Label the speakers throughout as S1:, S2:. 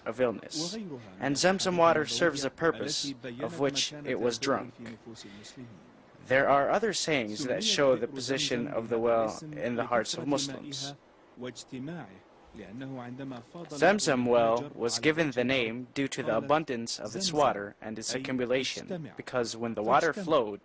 S1: of illness, and Zam Zam water serves a purpose of which it was drunk. There are other sayings that show the position of the well in the hearts of Muslims. Zam Zam well was given the name due to the abundance of its water and its accumulation, because when the water flowed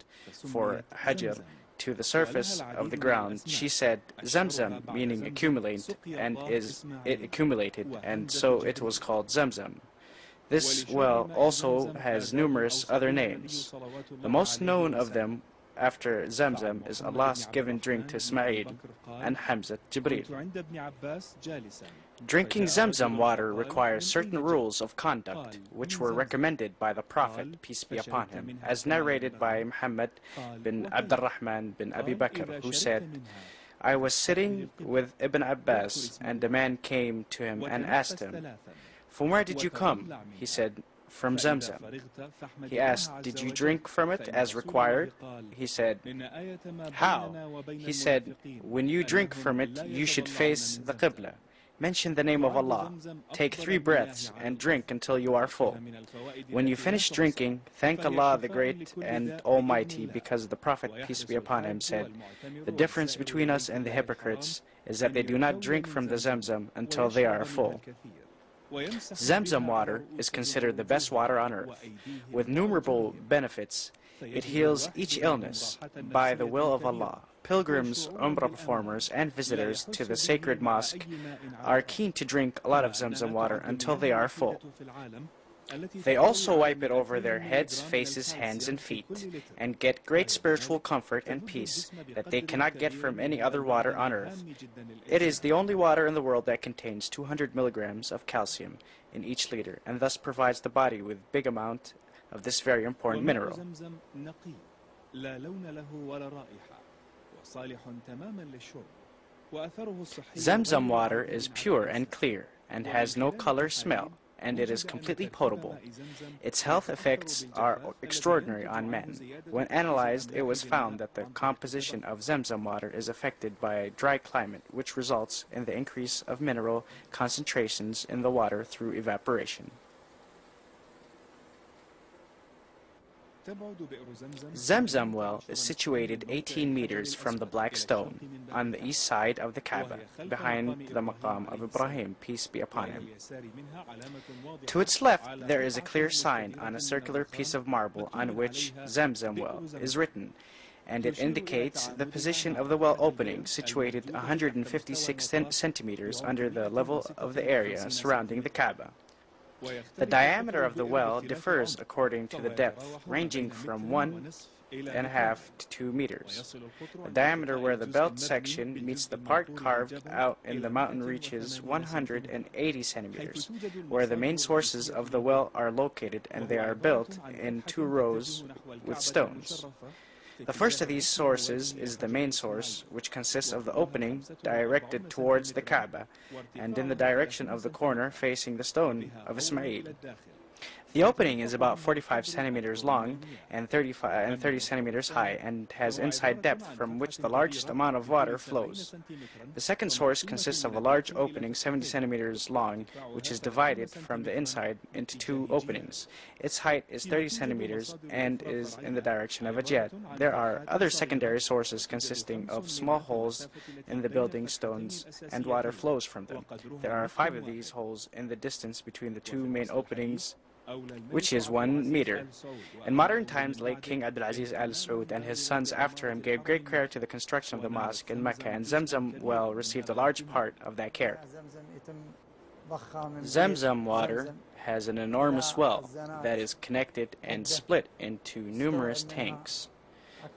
S1: for Hajar to the surface of the ground, she said Zam Zam, meaning accumulate, and it accumulated, and so it was called Zam Zam. This well also has numerous other names. The most known of them after Zam Zam is Allah's given drink to Ismail and Hamza Jibreel. Drinking Zam Zam water requires certain rules of conduct which were recommended by the Prophet, peace be upon him, as narrated by Muhammad bin Abdurrahman bin Abi Bakr, who said, I was sitting with Ibn Abbas, and a man came to him and asked him, From where did you come? He said, From Zam Zam. He asked, Did you drink from it as required? He said, How? He said, When you drink from it, you should face the Qibla. Mention the name of Allah. Take 3 breaths and drink until you are full. When you finish drinking, thank Allah the Great and Almighty, because the Prophet, peace be upon him, said, The difference between us and the hypocrites is that they do not drink from the Zam Zam until they are full. Zam Zam water is considered the best water on earth, with numerable benefits. It heals each illness by the will of Allah. Pilgrims, Umrah performers, and visitors to the sacred mosque are keen to drink a lot of Zam Zam water until they are full. They also wipe it over their heads, faces, hands, and feet, and get great spiritual comfort and peace that they cannot get from any other water on earth. It is the only water in the world that contains 200 milligrams of calcium in each liter, and thus provides the body with big amount of this very important mineral. Zam Zam water is pure and clear, and has no color, smell, and it is completely potable. Its health effects are extraordinary on men. When analyzed, it was found that the composition of Zam Zam water is affected by a dry climate, which results in the increase of mineral concentrations in the water through evaporation. Zam Zam well is situated 18 meters from the Black Stone on the east side of the Kaaba, behind the Maqam of Ibrahim, peace be upon him. To its left, there is a clear sign on a circular piece of marble on which Zam Zam well is written, and it indicates the position of the well opening, situated 156 centimeters under the level of the area surrounding the Kaaba. The diameter of the well differs according to the depth, ranging from 1.5 to 2 meters. The diameter where the belt section meets the part carved out in the mountain reaches 180 centimeters, where the main sources of the well are located, and they are built in 2 rows with stones. The first of these sources is the main source, which consists of the opening directed towards the Kaaba, and in the direction of the corner facing the stone of Ismail. The opening is about 45 centimeters long and 30 centimeters high, and has inside depth from which the largest amount of water flows. The second source consists of a large opening 70 centimeters long, which is divided from the inside into 2 openings. Its height is 30 centimeters and is in the direction of a jet. There are other secondary sources consisting of small holes in the building stones, and water flows from them. There are 5 of these holes in the distance between the 2 main openings, which is 1 meter. In modern times, late King Abdulaziz Al Saud and his sons after him gave great care to the construction of the mosque in Mecca, and Zam Zam well received a large part of that care. Zam Zam water has an enormous well that is connected and split into numerous tanks.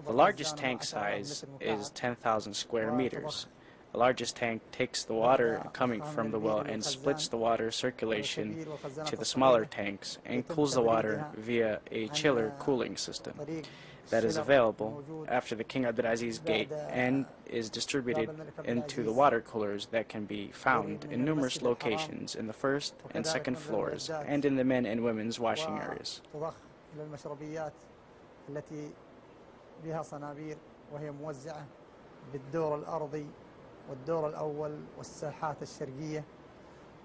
S1: The largest tank size is 10,000 square meters. The largest tank takes the water coming from the well and splits the water circulation to the smaller tanks and cools the water via a chiller cooling system that is available after the King Abdulaziz Gate, and is distributed into the water coolers that can be found in numerous locations in the 1st and 2nd floors and in the men and women's washing areas.
S2: والدور الأول والساحات الشرقية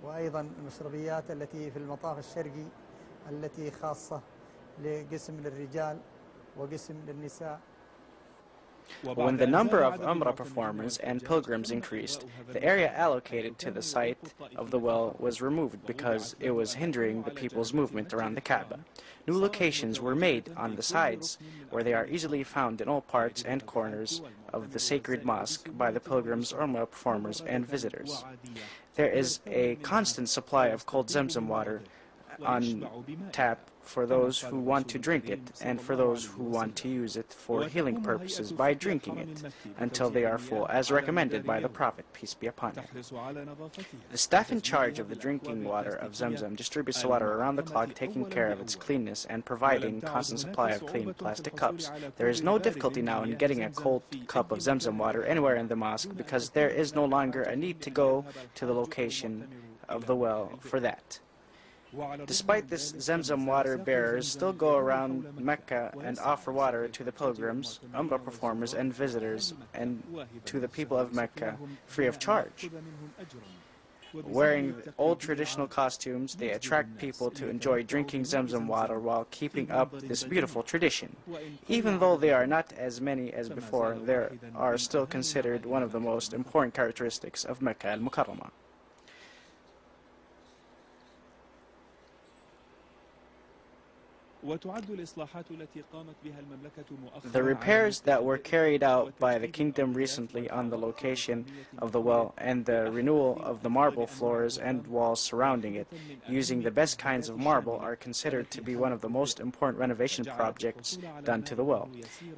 S2: وأيضا المشربيات التي في المطاف الشرقي التي خاصة لقسم للرجال وقسم للنساء.
S1: When the number of Umrah performers and pilgrims increased, the area allocated to the site of the well was removed because it was hindering the people's movement around the Kaaba. New locations were made on the sides, where they are easily found in all parts and corners of the sacred mosque by the pilgrims, Umrah performers, and visitors. There is a constant supply of cold Zam Zam water on tap for those who want to drink it and for those who want to use it for healing purposes by drinking it until they are full, as recommended by the Prophet, peace be upon him. The staff in charge of the drinking water of Zam Zam distributes the water around the clock, taking care of its cleanness and providing constant supply of clean plastic cups. There is no difficulty now in getting a cold cup of Zam Zam water anywhere in the mosque because there is no longer a need to go to the location of the well for that. Despite this, Zam Zam water bearers still go around Mecca and offer water to the pilgrims, Umrah performers, and visitors, and to the people of Mecca free of charge. Wearing old traditional costumes, they attract people to enjoy drinking Zam Zam water while keeping up this beautiful tradition. Even though they are not as many as before, they are still considered one of the most important characteristics of Mecca al-Mukarramah. The repairs that were carried out by the kingdom recently on the location of the well and the renewal of the marble floors and walls surrounding it using the best kinds of marble are considered to be one of the most important renovation projects done to the well.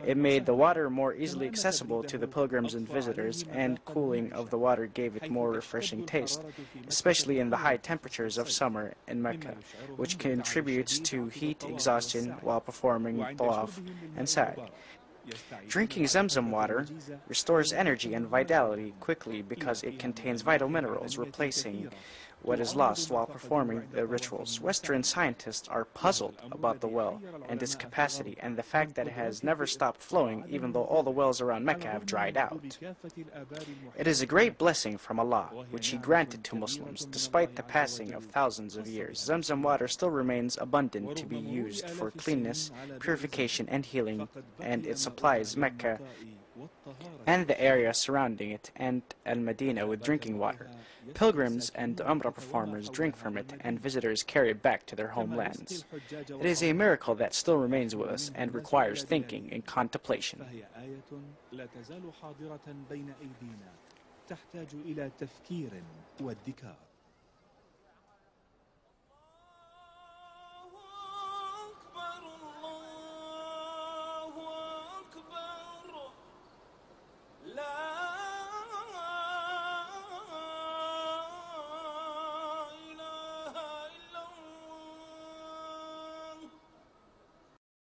S1: It made the water more easily accessible to the pilgrims and visitors, and cooling of the water gave it more refreshing taste, especially in the high temperatures of summer in Mecca, which contributes to heat exhaustion while performing tawaf and sa'i. Drinking Zam Zam water restores energy and vitality quickly because it contains vital minerals, replacing what is lost while performing the rituals. Western scientists are puzzled about the well and its capacity and the fact that it has never stopped flowing even though all the wells around Mecca have dried out. It is a great blessing from Allah, which He granted to Muslims. Despite the passing of thousands of years, Zam Zam water still remains abundant to be used for cleanness, purification, and healing, and it supplies Mecca and the area surrounding it and Al-Madinah with drinking water. Pilgrims and Umrah performers drink from it, and visitors carry it back to their homelands. It is a miracle that still remains with us and requires thinking and contemplation.
S3: تحتاج إلى تفكير وادكار.